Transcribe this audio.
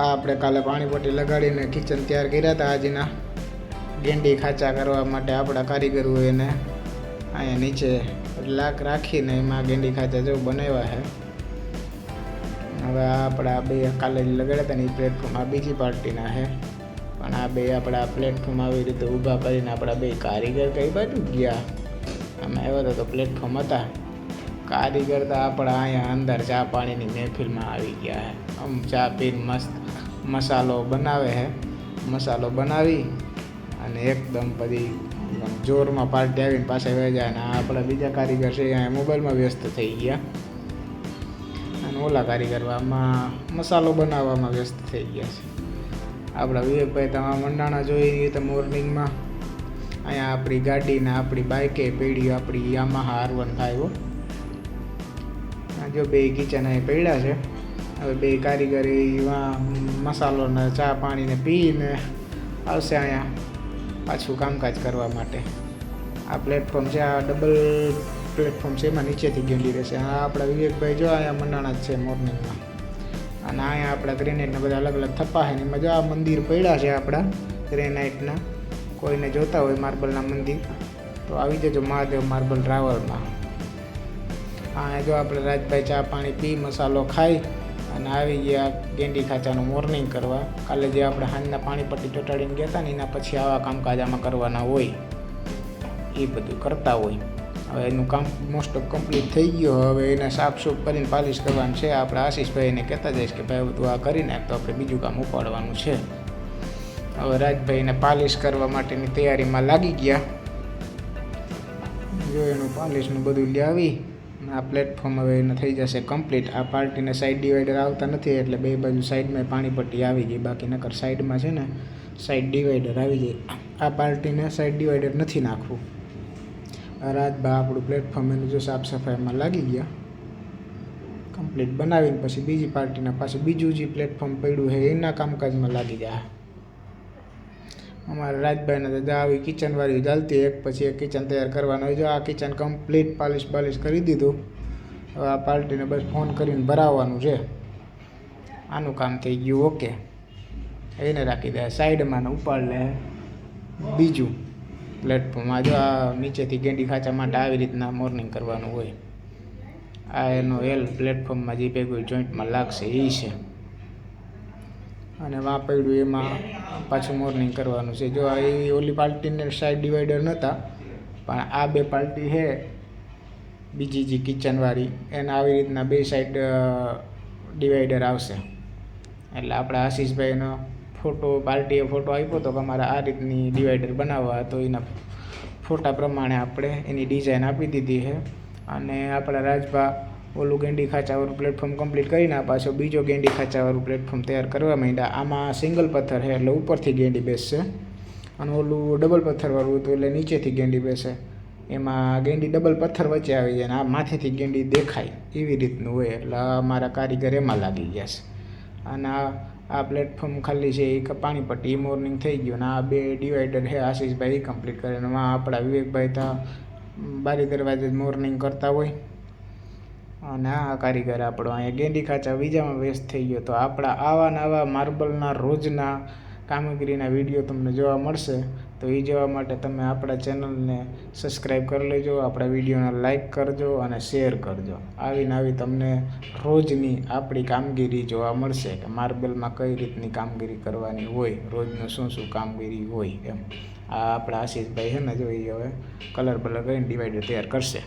આ આપણે કાલે પાણીપટ્ટી લગાડીને કિચન તૈયાર કર્યા હતા. આજના ગેંડી ખાચા કરવા માટે આપણા કારીગરોએ એને અહીંયા નીચે લાક રાખીને એમાં ગેંડી ખાચા જેવું બનાવ્યા છે. હવે આપણા બે કાલે લગાડ્યા હતા ને એ પ્લેટફોર્મ આ બીજી પાર્ટીના છે, પણ આ બે આપણા પ્લેટફોર્મ આવી રીતે ઊભા કરીને આપણા બે કારીગર કઈ બાજુ ગયા. અમે આવ્યા તો પ્લેટફોર્મ હતા, કારીગર તો આપણા અહીંયા અંદર ચા પાણીની મહેફિલમાં આવી ગયા છે. આમ ચા પીને મસ્ત મસાલો બનાવે છે. મસાલો બનાવી અને એકદમ બધી જોરમાં પાર્ટી આવીને પાછા વહી જાય. અને આપણા બીજા કારીગર છે અહીંયા મોબાઈલમાં વ્યસ્ત થઈ ગયા, અને ઓલા કારીગર આમાં મસાલો બનાવવામાં વ્યસ્ત થઈ ગયા છે. આપણા વિવેકભાઈ તમારા મંડાણા જોઈએ તો મોર્નિંગમાં અહીંયા આપણી ગાડીને આપણી બાઇકે પડી, આપણી યામાહા R15 જો બે કિચન અહીં પડ્યા છે. હવે બે કારીગર મસાલો ને ચા પાણીને પીને આવશે અહીંયા પાછું કામકાજ કરવા માટે. આ પ્લેટફોર્મ છે, આ ડબલ પ્લેટફોર્મ છે, એમાં નીચેથી ગેંડી રહેશે. આ આપણા વિવેકભાઈ જો અહીંયા મંડાણા જ છે મોર્નિંગમાં. અને અહીંયા આપણા ગ્રેનાઇટના બધા અલગ અલગ થપ્પા છે ને એમાં જો આ મંદિર પડ્યા છે આપણા ગ્રેનાઇટના. કોઈને જોતા હોય માર્બલના મંદિર તો આવી જજો મહાદેવ માર્બલ ટ્રાવલમાં. હા જો આપણે રાજભાઈ ચા પાણી પી મસાલો ખાઈ અને આવી ગયા ગેંડી ખાચાનું મોર્નિંગ કરવા. કાલે જે આપણે સાંજના પાણીપટ્ટી ચોંટાડીને ગયા હતા ને એના પછી આવા કામકાજ આમાં કરવાના હોય, એ બધું કરતા હોય. હવે એનું કામ મોસ્ટ ઓફ કમ્પ્લીટ થઈ ગયો. હવે એને સાફસૂફ કરીને પાલિશ કરવાનું છે. આપણે આશીષભાઈને કહેતા જઈશ કે ભાઈ તું આ કરી નાખ તો આપણે બીજું કામ ઉપાડવાનું છે. હવે રાજભાઈને પાલિશ કરવા માટેની તૈયારીમાં લાગી ગયા. જો એનું પાલિશનું બધું લાવી આ પ્લેટફોર્મ હવે એને થઈ જશે કમ્પ્લીટ. આ પાર્ટીને સાઈડ ડિવાઈડર આવતા નથી એટલે બે બાજુ સાઈડમાં પાણીપટ્ટી આવી ગઈ. બાકી નકર સાઈડમાં છે ને સાઈડ ડિવાઈડર આવી જાય. આ પાર્ટીને સાઈડ ડિવાઈડર નથી નાખવું. રાજભા આપણું પ્લેટફોર્મ એનું જો સાફ સફાઈમાં લાગી ગયા. કમ્પ્લીટ બનાવીને પછી બીજી પાર્ટીના પાછું બીજું જે પ્લેટફોર્મ પડ્યું છે એના કામકાજમાં લાગી જાય. અમારા રાજભાઈને તો આવી કિચનવાળી ચાલતી, એક પછી એક કિચન તૈયાર કરવાનું હોય. જો આ કિચન કમ્પ્લીટ પાલિશ કરી દીધું. હવે આ પાર્ટીને બસ ફોન કરીને ભરાવવાનું છે. આનું કામ થઈ ગયું ઓકે. એને રાખી દે સાઈડમાં ને ઉપાડ લે બીજું પ્લેટફોર્મ. આ જો આ નીચેથી ગેંડી ખાચા માટે આવી રીતના મોર્નિંગ કરવાનું હોય. આ એનો પ્લેટફોર્મમાં જે ભેગું જોઈન્ટમાં લાગશે એ છે. અને વાં પડ્યું એમાં પાછું મોર્નિંગ કરવાનું છે. જો એ ઓલી પાર્ટીને સાઈડ ડિવાઈડર નહોતા, પણ આ બે પાર્ટી છે બીજી જે કિચનવાળી એને આવી રીતના બે સાઈડ ડિવાઈડર આવશે. એટલે આપણા આશીષભાઈનો પાર્ટીએ ફોટો આપ્યો હતો કે અમારે આ રીતની ડિવાઈડર બનાવવા, તો એના ફોટા પ્રમાણે આપણે એની ડિઝાઇન આપી દીધી છે. અને આપણા રાજભા ઓલું ગેંડી ખાચાવાળું પ્લેટફોર્મ કમ્પ્લીટ કરીને પાછો બીજો ગેંડી ખાચાવાળું પ્લેટફોર્મ તૈયાર કરવા માંડ્યા. આમાં સિંગલ પથ્થર છે એટલે ઉપરથી ગેંડી બેસશે, અને ઓલું ડબલ પથ્થરવાળું હતું એટલે નીચેથી ગેંડી બેસે. એમાં ગેંડી ડબલ પથ્થર વચ્ચે આવી જાય અને આ માથેથી ગેંડી દેખાય એવી રીતનું હોય. એટલે અમારા કારીગર એમાં લાગી ગયા છે. અને આ પ્લેટફોર્મ ખાલી છે એ પાણીપટ્ટી મોર્નિંગ થઈ ગયું. અને આ બે ડિવાઈડર છે આશીષભાઈ એ કમ્પ્લીટ કરે. અને આપણા વિવેકભાઈ તો બારી દરવાજે મોર્નિંગ કરતા હોય. અને આ કારીગર આપણો અહીંયા ગેંડી ખાચા બીજામાં વ્યસ્ત થઈ ગયો. તો આપણા આવા નવા માર્બલના રોજના કામગીરીના વિડીયો તમને જોવા મળશે. તો એ જોવા માટે તમે આપણા ચેનલને સબસ્ક્રાઈબ કરી લેજો, આપણા વિડીયોને લાઈક કરજો અને શેર કરજો. આવીને આવી તમને રોજની આપણી કામગીરી જોવા મળશે કે માર્બલમાં કઈ રીતની કામગીરી કરવાની હોય, રોજનું શું શું કામગીરી હોય એમ. આ આપણા આશીષભાઈ છે ને જો એ હવે કલર કરીને ડિવાઈડર તૈયાર કરશે.